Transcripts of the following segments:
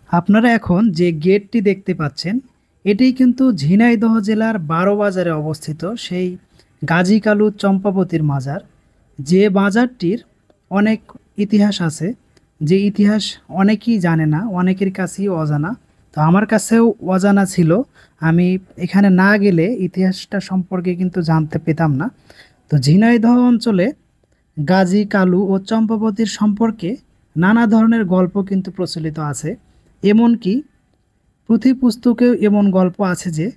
আপনারা এখন যে গেটটি দেখতে পাচ্ছেন, এটি কিন্তু ঝিনাইদহ জেলার বারোবাজারে অবস্থিত সেই গাজী কালু চম্পাবতীর মাজার। যে বাজারটির অনেক ইতিহাস আছে, যে ইতিহাস অনেকেই জানে না, অনেকের কাছেই অজানা। তো আমার কাছেও অজানা ছিল। আমি এখানে না গেলে ইতিহাসটা সম্পর্কে কিন্তু জানতে পেতাম না। তো ঝিনাইদহ অঞ্চলে গাজী কালু ও চম্পাবতীর সম্পর্কে নানা ধরনের গল্প কিন্তু প্রচলিত আছে। এমনকি পুঁথি পুস্তকেও এমন গল্প আছে যে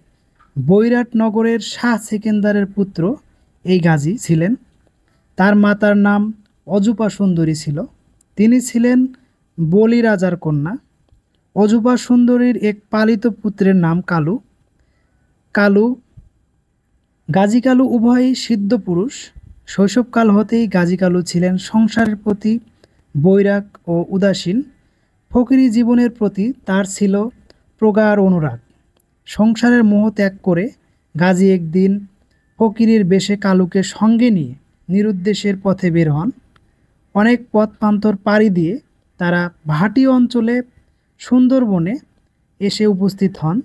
বৈরাট নগরের শাহ সেকেন্দারের পুত্র এই গাজী ছিলেন। তার মাতার নাম অজুপা সুন্দরী ছিল। তিনি ছিলেন বলি রাজার কন্যা। অজুপা সুন্দরীর এক পালিত পুত্রের নাম কালু। কালু গাজী কালু উভয়ই সিদ্ধ পুরুষ। শৈশবকাল হতেই গাজী কালু ছিলেন সংসারের প্রতি বৈরাগ ও উদাসীন। ফকিরি জীবনের প্রতি তার ছিল প্রগাঢ় অনুরাগ। সংসারের মোহ ত্যাগ করে গাজী একদিন ফকিরের বেশে কালুকে সঙ্গে নিয়ে নিরুদ্দেশের পথে বের হন। অনেক পথ প্রান্তর পাড়ি দিয়ে তারা ভাটি অঞ্চলে সুন্দরবনে এসে উপস্থিত হন।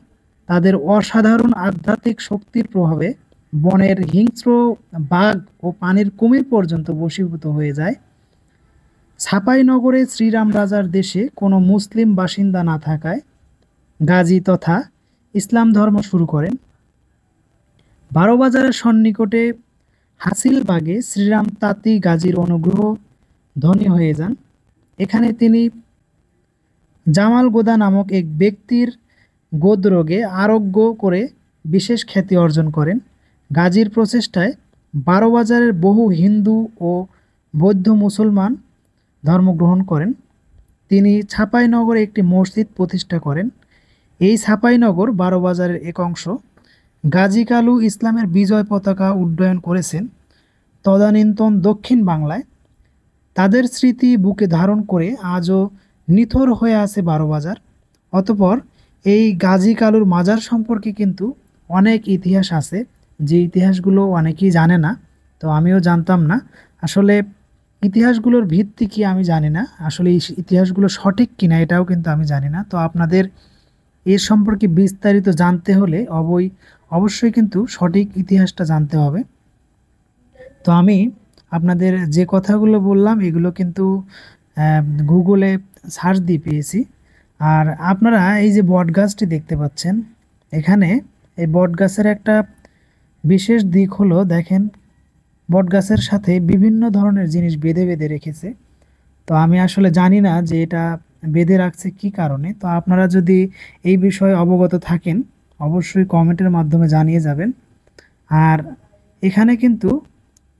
তাদের অসাধারণ আধ্যাত্মিক শক্তির প্রভাবে বনের হিংস্র বাঘ ও পানির কুমির পর্যন্ত বশীভূত হয়ে যায়। ছাপাইনগরে শ্রীরাম রাজার দেশে কোনো মুসলিম বাসিন্দা না থাকায় গাজী তথা ইসলাম ধর্ম শুরু করেন। বারোবাজারের সন্নিকটে হাসিলবাগে শ্রীরাম তাঁতি গাজীর অনুগ্রহ ধনী হয়ে যান। এখানে তিনি জামাল গোদা নামক এক ব্যক্তির গোদরোগে আরোগ্য করে বিশেষ খ্যাতি অর্জন করেন। গাজীর প্রচেষ্টায় বারোবাজারের বহু হিন্দু ও বৌদ্ধ মুসলমান ধর্মগ্রহণ করেন। তিনি ছাপাইনগরে একটি মসজিদ প্রতিষ্ঠা করেন। এই ছাপাইনগর বারোবাজারের এক অংশ। গাজী কালু ইসলামের বিজয় পতাকা উড্ডয়ন করেছেন তদানীন্তন দক্ষিণ বাংলায়। তাদের স্মৃতি বুকে ধারণ করে আজও নিথর হয়ে আছে বারোবাজার। অতঃপর এই গাজী কালুর মাজার সম্পর্কে কিন্তু অনেক ইতিহাস আছে, যে ইতিহাসগুলো অনেকেই জানে না। তো আমিও জানতাম না। আসলে ইতিহাসগুলোর ভিত্তি কি আমি জানি না, আসলে এই ইতিহাসগুলো সঠিক কিনা এটাও কিন্তু আমি জানি না। তো আপনাদের এর সম্পর্কে বিস্তারিত জানতে হলে অবশ্যই কিন্তু সঠিক ইতিহাসটা জানতে হবে। তো আমি আপনাদের যে কথাগুলো বললাম এগুলো কিন্তু গুগলে সার্চ দিয়ে পেয়েছি। আর আপনারা এই যে বট গাছটি দেখতে পাচ্ছেন, এখানে এই বট গাছের একটা বিশেষ দিক হলো, দেখেন বট গাছের সাথে বিভিন্ন ধরনের জিনিস বেঁধে বেঁধে রেখেছে। তো আমি আসলে জানি না যে এটা বেঁধে রাখছে কি কারণে। তো আপনারা যদি এই বিষয়ে অবগত থাকেন অবশ্যই কমেন্টের মাধ্যমে জানিয়ে যাবেন। আর এখানে কিন্তু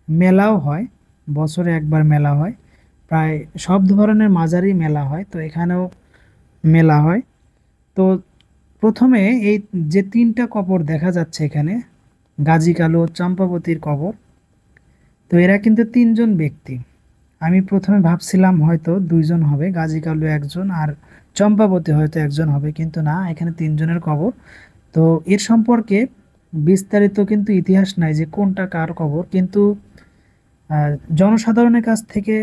মেলাও হয়, বছরে একবার মেলা হয়। প্রায় সব ধরনের মাজারই মেলা হয়, তো এখানেও মেলা হয়। তো প্রথমে এই যে তিনটা কবর দেখা যাচ্ছে এখানে, গাজী কালু ও চম্পাবতীর কবর। তো এরা কিন্তু তিনজন ব্যক্তি। আমি প্রথমে ভাবছিলাম হয়তো দুইজন হবে, গাজী কালু একজন আর চম্পাবতী হয়তো একজন হবে, কিন্তু না, এখানে তিনজনের কবর। তো এর সম্পর্কে বিস্তারিত কিন্তু ইতিহাস নাই যে কোনটা কার কবর, কিন্তু জনসাধারণের কাছ থেকে